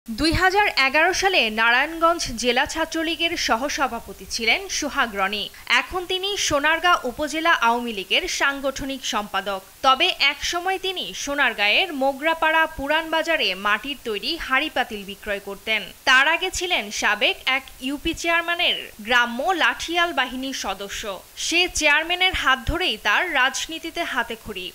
2011 সালে নারায়ণগঞ্জ জেলা ছাত্রলীগের সহসভাপতি ছিলেন সোহাগ রনি। এখন তিনি সোনারগাঁ উপজেলা আওয়ামী লীগের সাংগঠনিক সম্পাদক। তবে একসময় তিনি সোনারগাঁয়ের মোগরাপাড়া পুরান বাজারে মাটির তৈরি হাঁড়ি-পাতিল বিক্রয় করতেন। তার আগে ছিলেন সাবেক এক ইউপি চেয়ারম্যানের গ্রাম্য লাঠিয়াল বাহিনীর সদস্য। সে চেয়ারম্যানের হাত ধরেই তার রাজনীতিতে হাতেখড়ি।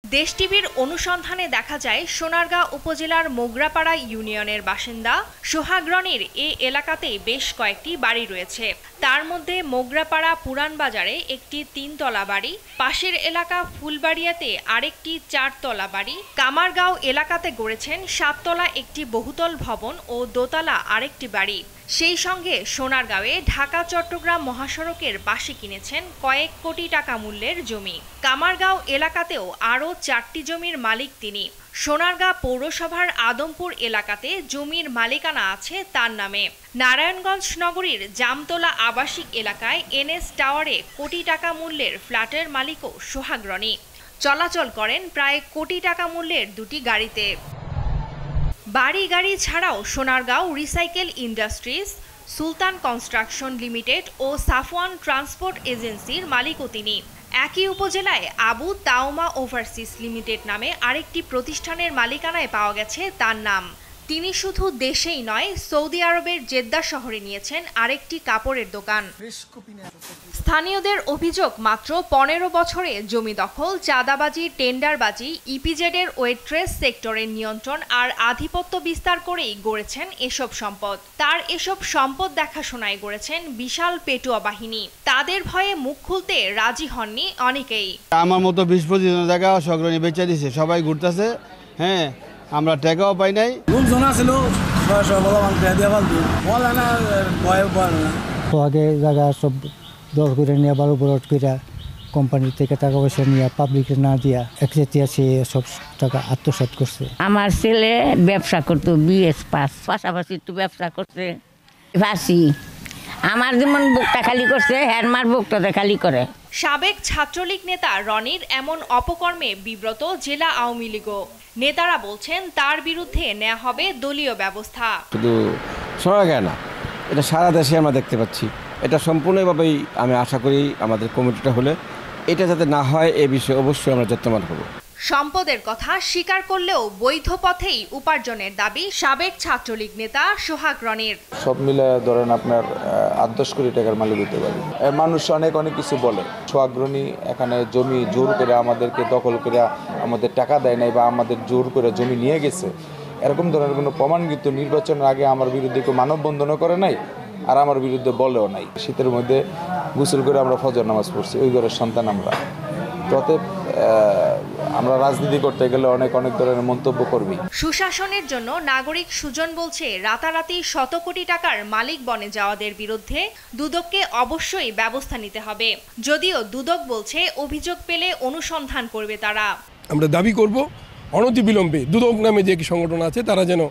দেশ টিভির অনুসন্ধানে দেখা যায় সোনারগাঁ উপজেলার মোগরাপাড়া ইউনিয়নের বাসিন্দা সোহাগ রনির এ এলাকাতেই বেশ কয়েকটি বাড়ি রয়েছে। তার মধ্যে মোগরাপাড়া পুরান বাজারে একটি 3তলা বাড়ি, পাশের এলাকা ফুলবাড়িয়াতে আরেকটি 4তলা বাড়ি, কামারগাঁও এলাকাতে গড়েছেন 7তলা একটি বহুতল ভবন ও দোতলা আরেকটি বাড়ি। সেই সঙ্গে সোনারগাঁওয়ে ঢাকা চট্টগ্রাম মহাসড়কের পাশে কিনেছেন কয়েক কোটি টাকা মূল্যের জমি। কামারগাঁও এলাকাতেও আরও 4টি জমির মালিক তিনি। সোনারগাঁ পৌরসভার আদমপুর এলাকাতে জমির মালিকানা আছে তার নামে। নারায়ণগঞ্জ নগরীর জামতলা আবাসিক এলাকায় এনএস টাওয়ারে কোটি টাকা মূল্যের ফ্ল্যাটের মালিকও সোহাগ রনি। চলাচল করেন প্রায় কোটি টাকা মূল্যের দুটি গাড়িতে। বাড়ি গাড়ি ছাড়াও সোনারগাঁও রিসাইকেল ইন্ডাস্ট্রিজ, সুলতান কনস্ট্রাকশন লিমিটেড ও সাফওয়ান ট্রান্সপোর্ট এজেন্সির মালিকও তিনি। একই উপজেলায় আবু তাওমা ওভারসিজ লিমিটেড নামে আরেকটি প্রতিষ্ঠানের মালিকানায় পাওয়া গেছে তার নাম। তিনি শুধু দেশেই নয়, সৌদি আরবের জেদ্দা শহরে নিয়েছেন আরেকটি কাপড়ের দোকান। স্থানীয়দের অভিযোগ, মাত্র 15 বছরে জমি দখল, চাঁদাবাজি, টেন্ডারবাজি, ইপিজেডের ওয়েট্রেস সেক্টরের নিয়ন্ত্রণ আর আধিপত্য বিস্তার করেই গড়েছেন এসব সম্পদ। তার এসব সম্পদ দেখাশোনায় গড়েছেন বিশাল পেটুয়া বাহিনী। তাদের ভয়ে মুখ খুলতে রাজি হননি অনেকেই। আমার মতো 20-25 জায়গা সগরণী বেচে দিছে, সবাই ঘুরতেছে। হ্যাঁ, আমরা টাকাও পাই নাই। আগে জায়গা সব দর করে নিয়ে আবার উপরট করে কোম্পানি থেকে টাকা পয়সা নিয়ে পাবলিকে না দিয়া একচেটিয়া সে সব টাকা আত্মসাৎ করছে। আমার ছেলে ব্যবসা করতো, বিএস পাস, পাশাপাশি একটু ব্যবসা করছে। ভাসি আমার যেমন বুকটা খালি করছে, হ্যারমার বুকটা খালি করে। সাবেক ছাত্রলীগ নেতা রনির এমন অপকর্মে বিব্রত জেলা আওয়ামী লীগও। নেতারা বলছেন তার বিরুদ্ধে নেওয়া হবে দলীয় ব্যবস্থা। শুধু সোনারগাঁ না, এটা সারা দেশে আমরা দেখতে পাচ্ছি। এটা সম্পূর্ণভাবেই আমি আশা করি আমাদের কমিটিটা হলে এটা যাতে না হয় এ বিষয়ে অবশ্যই আমরা যত্নবান হব। সম্পদের কথা স্বীকার করলেও বৈধ পথেই উপার্জনের দাবি সাবেক ছাত্রলীগ নেতা সোহাগ রনির। সব মিলে ধরেন আপনার 8-10 কোটি টাকার মালিক হতে পারে। মানুষ অনেক কিছু বলে। সোহাগ রনি এখানে জমি জোর করে আমাদেরকে দখল করে আমাদের টাকা দেয় নাই বা আমাদের জোর করে জমি নিয়ে গেছে, এরকম ধরনের কোনো প্রমাণ কিন্তু নির্বাচনের আগে আমার বিরুদ্ধে কেউ মানববন্ধনও করে নাই আর আমার বিরুদ্ধে বলেও নাই। শীতের মধ্যে গোসল করে আমরা ফজর নামাজ পড়ছি, ওই ঘরের সন্তান আমরা। অতএব আমরা রাজনীতি করতে গেলে অনেক ধরনের মন্তব্য করবি। সুশাসনের জন্য নাগরিক সুজন বলছে, রাতারাতি শত কোটি টাকার মালিক বনে যাওয়াদের বিরুদ্ধে দুদককে অবশ্যই ব্যবস্থা নিতে হবে। যদিও দুদক বলছে অভিযোগ পেলে অনুসন্ধান করবে তারা। আমরা দাবি করব অনতিবিলম্বে দুদক নামে যে সংগঠন আছে তারা যেন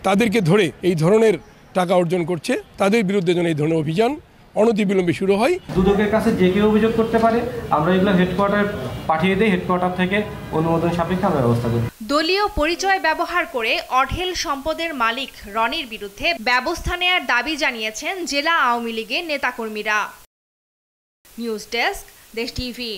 তাদেরকে ধরে এই ধরনের টাকা অর্জন করছে তাদের বিরুদ্ধে যেন এই ধরনের অভিযান অনতিবিলম্বে শুরু হয়। দুদকের কাছে যে কেউ অভিযোগ করতে পারে, আমরা এগুলো হেডকোয়ার্টার পাঠিয়ে দিই, হেডকোয়ার্টার থেকে অনুমোদন সাপেক্ষে আমরা ব্যবস্থা করি। দলীয় পরিচয় ব্যবহার করে অঢেল সম্পদের মালিক রনির বিরুদ্ধে ব্যবস্থা নেয়ার দাবি জানিয়েছেন জেলা আওয়ামী লীগের নেতাকর্মীরা। নিউজ ডেস্ক, দেশ টিভি।